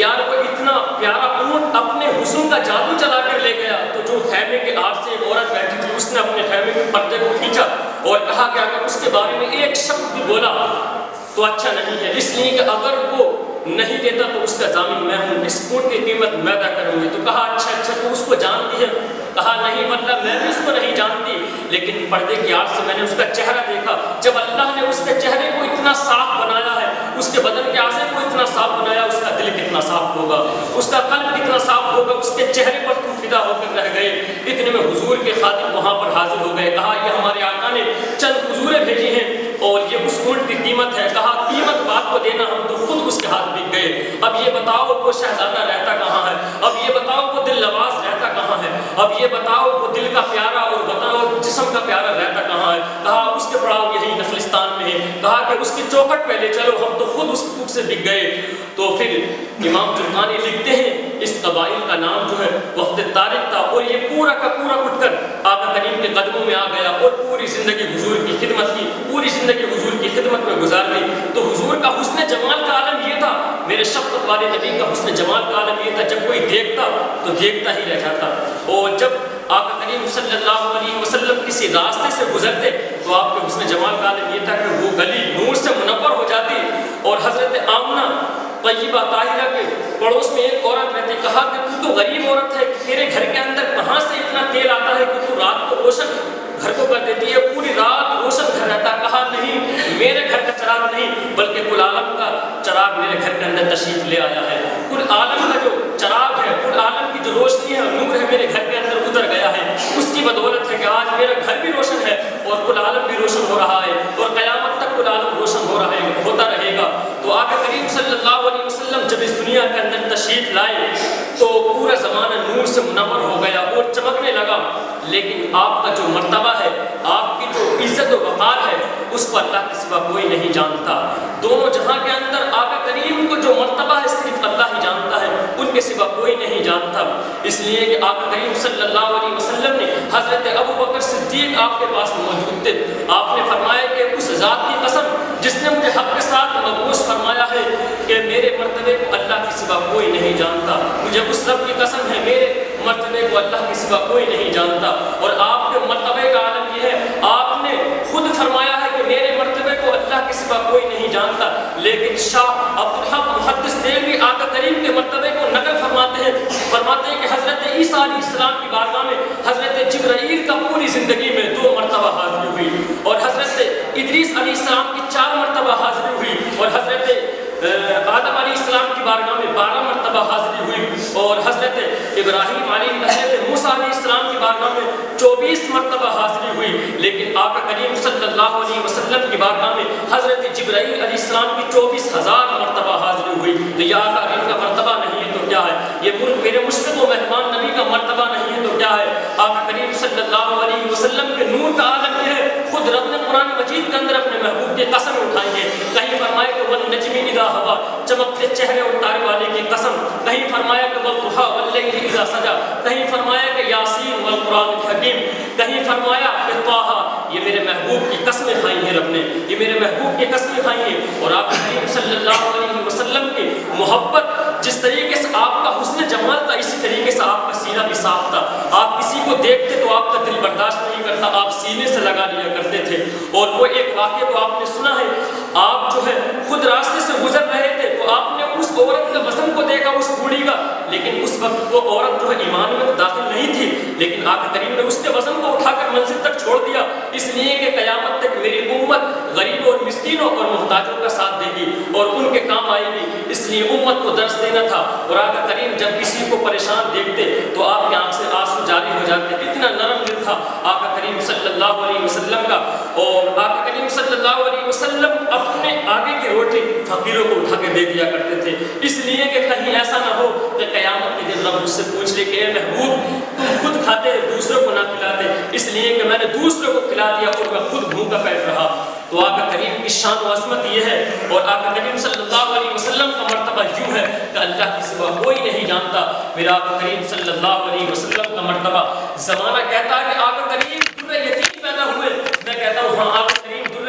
یار وہ اتنا پیارا اونٹ اپنے حسن کا جادو چلا کر لے گیا، تو جو خیمے کے آڑ سے ایک عورت بیٹھی تھی اس نے اپنے خیمے کے پردے کو کھینچا اور کہا کہ اگر اس کے بارے میں ایک شبد بھی بولا تو اچھا نہیں ہے، اس لیے کہ اگر وہ نہیں دیتا تو اس کا ضامن میں ہوں، اس اونٹ کی قیمت میں ادا کروں گی۔ تو کہا اچھا تو اس کو جانتی ہے؟ کہا نہیں، مطلب میں بھی اس کو نہیں جانتی، لیکن پردے کی آڑ سے میں نے اس کا چہرہ دیکھا۔ جب اللہ نے اس کے چہرے کو اتنا صاف بنایا ہے، اس کے بدن کے اعضاء کو اتنا صاف بنایا، اس کا دل کتنا صاف ہوگا، اس کا قلب کتنا صاف ہوگا، اس کے چہرے پر تم فدا ہو کر رہ گئے۔ اتنے میں حضور کے خادم وہاں پر حاضر ہو گئے۔ کہا یہ ہمارے آقا نے چند حضوریں بھیجی ہیں اور یہ اس اونٹ کی قیمت ہے۔ کہا قیمت بات کو دینا، ہم تو خود اس کے ہاتھ بک گئے۔ اب یہ بتاؤ وہ شہزادہ رہتا کہاں ہے؟ اب یہ بتاؤ وہ دل نواز رہتا کہاں ہے؟ اب یہ بتاؤ وہ دل کا پیارا اور بتاؤ جسم کا پیارا رہتا کہاں ہے؟ کہا اس کے پڑاؤ یہی نخلستان میں ہے۔ کہا کہ اس کی چوکھٹ پہ لے چلو، ہم تو خود اس کوک سے بک گئے۔ تو پھر امام جرقانی لکھتے ہیں اس قبائل کا نام جو ہے وقت طارق تھا، اور یہ پورا کا پورا اٹھ کر آقا کریم کے قدموں میں آ گیا اور پوری زندگی حضور کی خدمت کی، پوری زندگی حضور کی خدمت میں گزار دی۔ تو حضور کا حسن جمال کا عالم یہ تھا، میرے شفقت والے نبی کا حسن جمال کا عالم یہ تھا، جب کوئی دیکھتا تو دیکھتا ہی رہ جاتا۔ اور جب آقا کریم صلی اللہ علیہ وسلم کسی راستے سے گزرتے تو آپ کے حسن جمال کا عالم یہ تھا کہ وہ گلی نور سے منور ہو جاتی۔ اور حضرت آمنہ طیبہ طاہرہ کے پڑوس میں ایک عورت رہتی، کہا کہ تو غریب عورت ہے، تیرے گھر کے اندر کہاں سے اتنا تیل آتا ہے کہ تو رات کو روشن گھر کو کر دیتی ہے، پوری رات روشن گھر رہتا۔ کہا نہیں، میرے گھر کا چراغ نہیں بلکہ کل عالم کا چراغ میرے گھر کے اندر تشریف لے آیا ہے۔ کل عالم کا جو چراغ ہے، کل عالم کی جو روشنی ہے، نور ہے، میرے گھر کے اندر اتر گیا ہے۔ اس کی بدولت ہے کہ آج میرا گھر بھی روشن ہے اور کل عالم بھی روشن ہو رہا ہے، اور قیامت تک کل عالم روشن ہوتا رہے گا۔ تو آقا کریم صلی اللہ علیہ وسلم جب اس دنیا کے اندر تشریف لائے تو پورا زمانہ نور سے منور ہو گیا اور چمکنے لگا، لیکن آپ کا جو مرتبہ ہے، آپ کی جو عزت و وقار ہے، اس کو اللہ کے سوا کوئی نہیں جانتا۔ دونوں جہاں کے اندر آقا کریم کو جو مرتبہ ہے صرف اللہ ہی جانتا ہے، ان کے سوا کوئی نہیں جانتا۔ اس لیے کہ آقا کریم صلی اللہ علیہ وسلم نے حضرت ابو بکر صدیق آپ کے پاس موجود تھے، آپ نے فرمایا کہ اس ذات کی قسم جس نے مجھے حق کے ساتھ مبعوث فرمایا ہے کہ میرے مرتبے کو اللہ کے سوا کوئی نہیں جانتا، مجھے اس رب کی قسم ہے میرے مرتبے کو اللہ کے سوا کوئی نہیں جانتا۔ اور آپ کے مرتبے کا عالم یہ ہے، آپ نے خود فرمایا ہے کہ میرے مرتبے کو اللہ کے سوا کوئی نہیں جانتا، لیکن شاہ عبدالحق محدث دہلوی آقا کریم کے مرتبے کو نقل فرماتے ہیں کہ حضرت عیسیٰ علیہ السلام کی بارگاہ میں حضرت جبرائیل کا پوری زندگی میں 2 مرتبہ حاضری ہوئی، اور حضرت ادریس علیہ السلام کی 4 مرتبہ حاضری ہوئی، اور حضرت آدم علیہ السلام کی بارگاہ میں 12 مرتبہ حاضری ہوئی، اور حضرت ابراہیم حضرت موسیٰ علیہ السلام کی بارگاہ میں 24 مرتبہ حاضری ہوئی، لیکن آقا کریم صلی اللہ علیہ وسلم کی بارگاہ میں حضرت جبرائیل علیہ السلام کی 24,000 مرتبہ حاضری ہوئی۔ تو یہ آقا کریم کا مرتبہ نہیں ہے تو کیا ہے؟ یہ میرے مشفق و مہمان نبی کا مرتبہ نہیں ہے تو کیا ہے؟ آقا کریم صلی اللہ علیہ وسلم کے نور کا عالم یہ ہے، خود رب نے قرآن مجید کے اندر اپنے محبوب کی قسم اٹھائی ہے، کہیں فرمایا کہ والنجم اذا ہوا، چمکتے چہرے اور تارے والے کی قسم، کہیں فرمایا کہ والضحیٰ واللیل اذا سجا، کہیں فرمایا کہ یاسین والقرآن الحکیم، کہیں فرمایا کہ طٰہٰ۔ یہ میرے محبوب کی قسمیں کھائی ہیں رب نے، یہ میرے محبوب کی قسمیں کھائی ہیں۔ اور آپ کریم صلی اللہ علیہ وسلم کی محبت جس طریقے سے آپ کا حسن جمال تھا، اسی طریقے سے آپ کا سینہ بھی صاف تھا، آپ کسی کو دیکھتے تو آپ کا دل برداشت نہیں کرتا، آپ سینے سے لگا لیا کرتے تھے۔ اور وہ ایک واقعہ تو آپ نے سنا ہے، آپ جو ہے خود راستے سے گزر رہے تھے تو آپ نے اس عورت کے وزن کو دیکھا، اس بوڑھی کا، لیکن اس وقت وہ عورت جو ہے ایمان میں داخل نہیں تھی، لیکن آقا کریم نے اس کے وزن کو اٹھا کر منزل تک چھوڑ دیا، اس لیے کہ قیامت تک میری امت غریبوں اور مسکینوں اور محتاجوں کا ساتھ دے گی اور ان کے کام آئے گی، اس لیے امت کو درس دینا تھا۔ اور آقا کریم جب کسی کو پریشان دیکھتے تو آپ کی آنکھ سے آنسو جاری ہو جاتے، اتنا نرم دل تھا آقا کریم صلی اللہ علیہ وسلم کا۔ اور آقا کریم صلی اللہ علیہ وسلم اپنے آگے کی روٹی فقیروں کو اٹھا کے دے دیا کرتے تھے، اس لیے کہ کہیں ایسا نہ ہو کہ قیامت کے دن رب مجھ سے پوچھ لے کہ اے محبوب تم خود کھاتے دوسروں کو نہ کھلاتے، اس لیے کہ میں نے دوسروں کو کھلا دیا اور میں خود بھوکا بیٹھ رہا۔ تو آقا کریم کی شان و عظمت یہ ہے، اور آقا کریم صلی اللہ علیہ وسلم کا مرتبہ یوں ہے کہ اللہ کے سوا کوئی نہیں جانتا۔ میرا آقا کریم صلی اللہ علیہ وسلم کا مرتبہ، زمانہ کہتا ہے کہ آقا کریم در یتیم پیدا ہوئے، میں کہتا ہوں ہاں آقا کریم در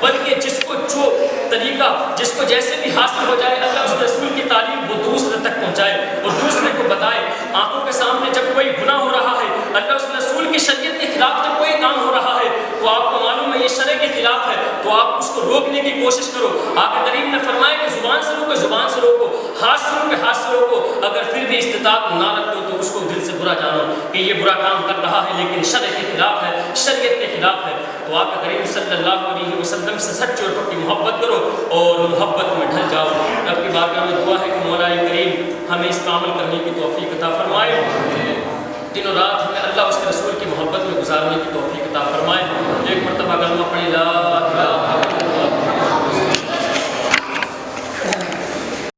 بلکہ جس کو جو طریقہ جس کو جیسے بھی حاصل ہو جائے اللہ اس رسول کی تعلیم وہ دوسرے تک پہنچائے اور دوسرے کو بتائے۔ آنکھوں کے سامنے جب کوئی گناہ ہو رہا ہے، اللہ اس رسول کی شریعت کے خلاف جب کوئی کام ہو رہا ہے تو آپ کو معلوم ہے یہ شرع کے خلاف ہے، تو آپ اس کو روکنے کی کوشش کرو۔ آقا کریم نے فرمایا کہ زبان سے روکو، زبان سے روکو، ہاتھ سے روکو، ہاتھ سے روکو، اگر پھر بھی استطاعت نہ رکھو تو اس کو دل سے برا جانو کہ یہ برا کام کر رہا ہے لیکن شرع کے خلاف ہے، شریعت کے خلاف ہے۔ تو آقا کریم صلی اللہ علیہ وسلم سے سچی اور پکی محبت کرو اور محبت میں ڈھل جاؤ۔ رب کی بارگاہ میں دعا ہے کہ مولا کریم ہمیں اس پر عمل کرنے کی توفیق عطا فرمائے، دن و رات ہمیں اللہ اس کے رسول کی محبت میں گزارنے کی توفیق عطا فرمائے۔ ایک مرتبہ کلمہ پڑھی لا الہ